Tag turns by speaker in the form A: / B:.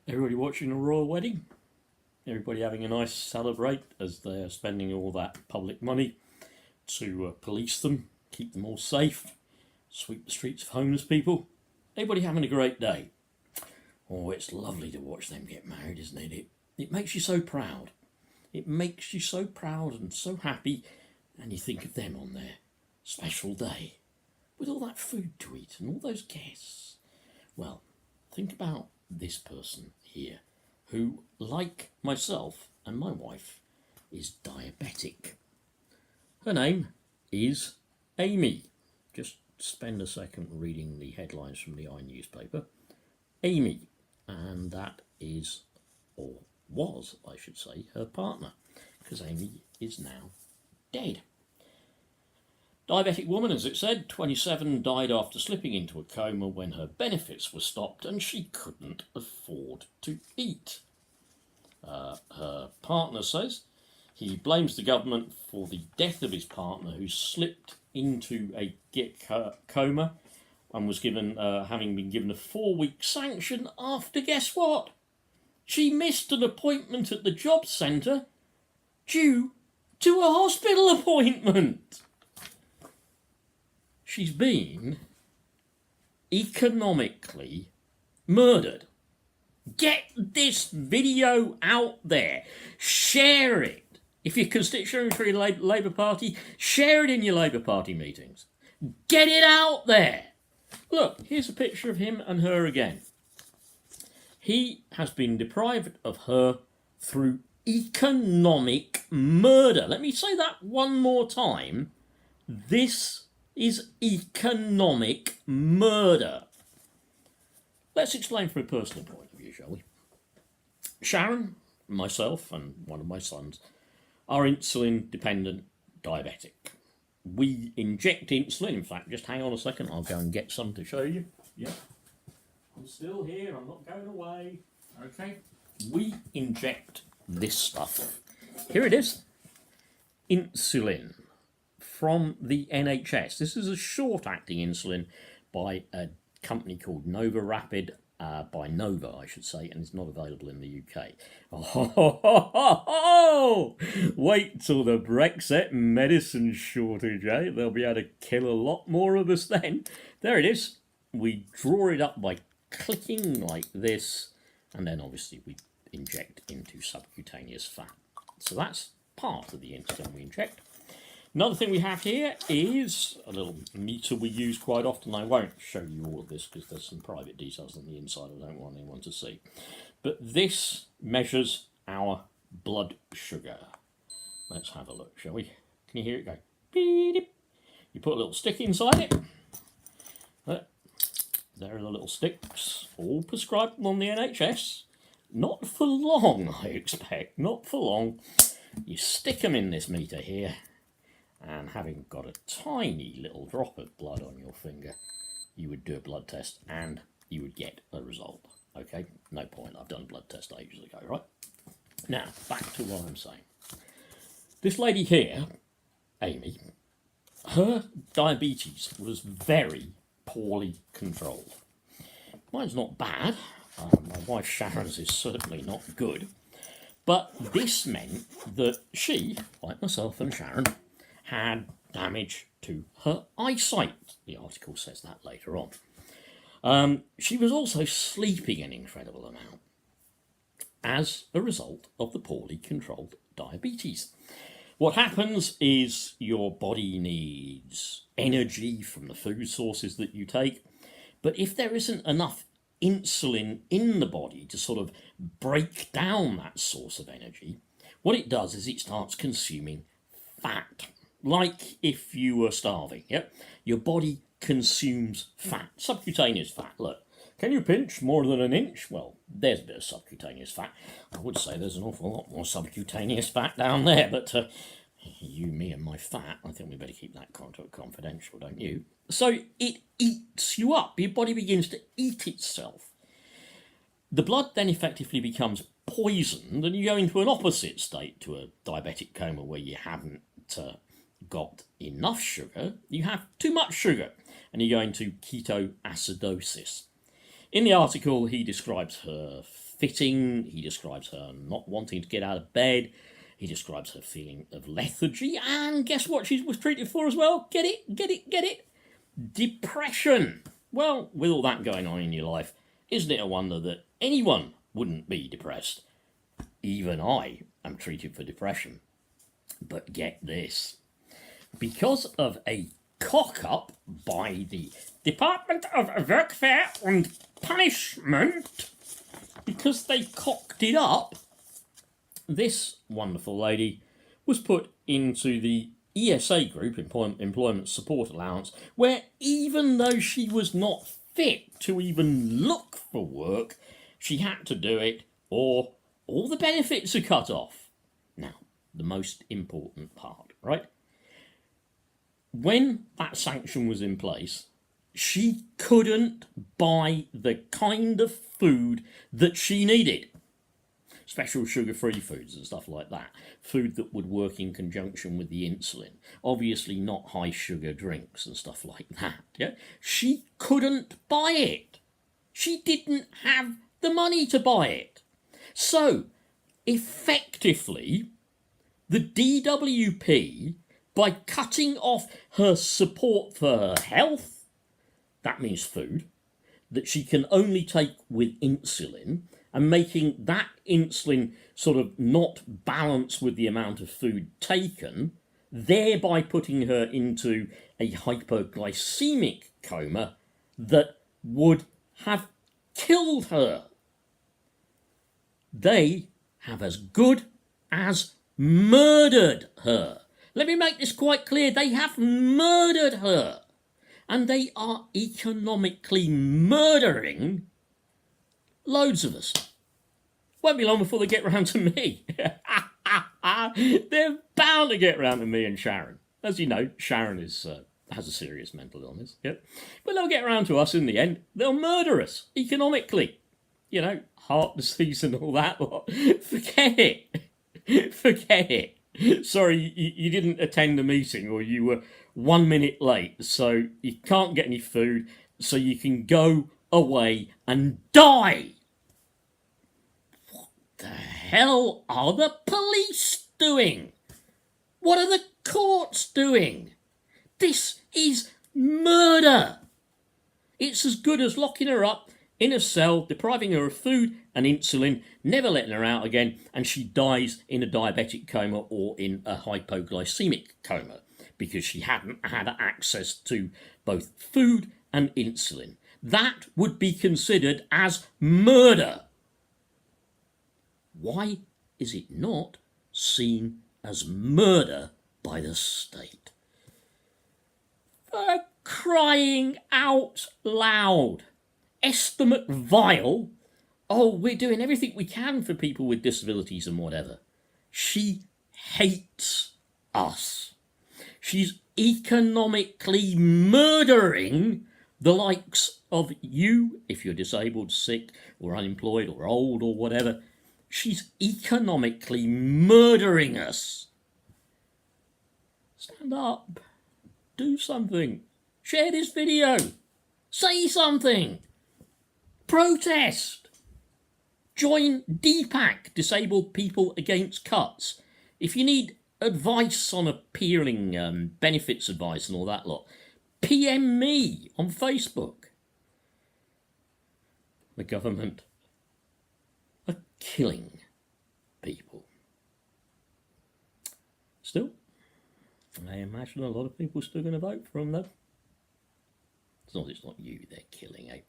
A: Everybody watching a royal wedding? Everybody having a nice celebrate as they're spending all that public money to police them, keep them all safe, sweep the streets of homeless people? Everybody having a great day? Oh, it's lovely to watch them get married, isn't it? It makes you so proud. It makes you so proud and so happy, and you think of them on their special day, with all that food to eat and all those guests. Well, think about this person here, who, like myself and my wife, is diabetic. Her name is Amy. Just spend a second reading the headlines from the iNews paper. Amy, and that is, or was, I should say, her partner, because Amy is now dead. Diabetic woman, as it said, 27, died after slipping into a coma when her benefits were stopped and she couldn't afford to eat. Her partner says he blames the government for the death of his partner, who slipped into a coma and was given, having been given a 4-week sanction after, guess what? She missed an appointment at the job centre due to a hospital appointment. She's been economically murdered. Get this video out there. Share it. If you're constituency Labour Party, share it in your Labour Party meetings. Get it out there. Look, here's a picture of him and her again. He has been deprived of her through economic murder. Let me say that one more time. This is economic murder. Let's explain from a personal point of view, shall we? Sharon, myself, and one of my sons are insulin-dependent diabetic. We inject insulin. In fact, just hang on a second, I'll go and get some to show you. Yeah, I'm still here, I'm not going away. Okay, we inject this stuff. Here it is, insulin from the NHS. This is a short-acting insulin by a company called Nova Rapid, by Nova, I should say, and it's not available in the UK. Oh, wait till the Brexit medicine shortage, eh? They'll be able to kill a lot more of us then. There it is. We draw it up by clicking like this, and then obviously we inject into subcutaneous fat. So that's part of the insulin we inject. Another thing we have here is a little meter we use quite often. I won't show you all of this because there's some private details on the inside I don't want anyone to see. But this measures our blood sugar. Let's have a look, shall we? Can you hear it go? Beep. You put a little stick inside it. There are the little sticks, all prescribed on the NHS. Not for long, I expect, not for long. You stick them in this meter here. And having got a tiny little drop of blood on your finger, you would do a blood test and you would get a result. Okay, no point, I've done a blood test ages ago, right? Now, back to what I'm saying. This lady here, Amy, her diabetes was very poorly controlled. Mine's not bad. My wife Sharon's is certainly not good. But this meant that she, like myself and Sharon, had damage to her eyesight. The article says that later on. She was also sleeping an incredible amount as a result of the poorly controlled diabetes. What happens is your body needs energy from the food sources that you take, but if there isn't enough insulin in the body to sort of break down that source of energy, what it does is it starts consuming fat. Like if you were starving, yep, your body consumes fat, subcutaneous fat. Look, can you pinch more than an inch? Well, there's a bit of subcutaneous fat. I would say there's an awful lot more subcutaneous fat down there, but you, me and my fat, I think we better keep that confidential, don't you? So it eats you up. Your body begins to eat itself. The blood then effectively becomes poisoned and you go into an opposite state to a diabetic coma where you haven't got enough sugar, you have too much sugar, and you go into ketoacidosis. In the article, he describes her unfitting. He describes her not wanting to get out of bed. He describes her feeling of lethargy. And guess what she was treated for as well? Get it? Depression. Well, with all that going on in your life, isn't it a wonder that anyone wouldn't be depressed? Even I am treated for depression. But get this. Because of a cock-up by the Department of Workfare and Punishment, because they cocked it up, this wonderful lady was put into the ESA group, Employment Support Allowance, where even though she was not fit to even look for work, she had to do it or all the benefits are cut off. Now, the most important part, right? When that sanction was in place, she couldn't buy the kind of food that she needed. Special sugar-free foods and stuff like that. Food that would work in conjunction with the insulin. Obviously not high-sugar drinks and stuff like that. Yeah? She couldn't buy it. She didn't have the money to buy it. So, effectively, the DWP, by cutting off her support for her health, that means food, that she can only take with insulin, and making that insulin sort of not balance with the amount of food taken, thereby putting her into a hypoglycemic coma that would have killed her. They have as good as murdered her. Let me make this quite clear. They have murdered her. And they are economically murdering loads of us. Won't be long before they get round to me. They're bound to get round to me and Sharon. As you know, Sharon has a serious mental illness. Yep. But they'll get round to us in the end. They'll murder us economically. You know, heart disease and all that lot. Forget it. Forget it. Sorry, you didn't attend the meeting, or you were 1 minute late, so you can't get any food, so you can go away and die. What the hell are the police doing? What are the courts doing? This is murder. It's as good as locking her up in a cell, depriving her of food and insulin, never letting her out again, and she dies in a diabetic coma or in a hypoglycemic coma because she hadn't had access to both food and insulin. That would be considered as murder. Why is it not seen as murder by the state? For crying out loud. Estimate vile. Oh, we're doing everything we can for people with disabilities and whatever. She hates us. She's economically murdering the likes of you, if you're disabled, sick, or unemployed, or old, or whatever. She's economically murdering us. Stand up. Do something. Share this video. Say something. Protest. Join DPAC, Disabled People Against Cuts. If you need advice on appealing, benefits advice and all that lot, PM me on Facebook. The government are killing people. Still, I imagine a lot of people are still going to vote for them, though. As long as it's not you they're killing, eh?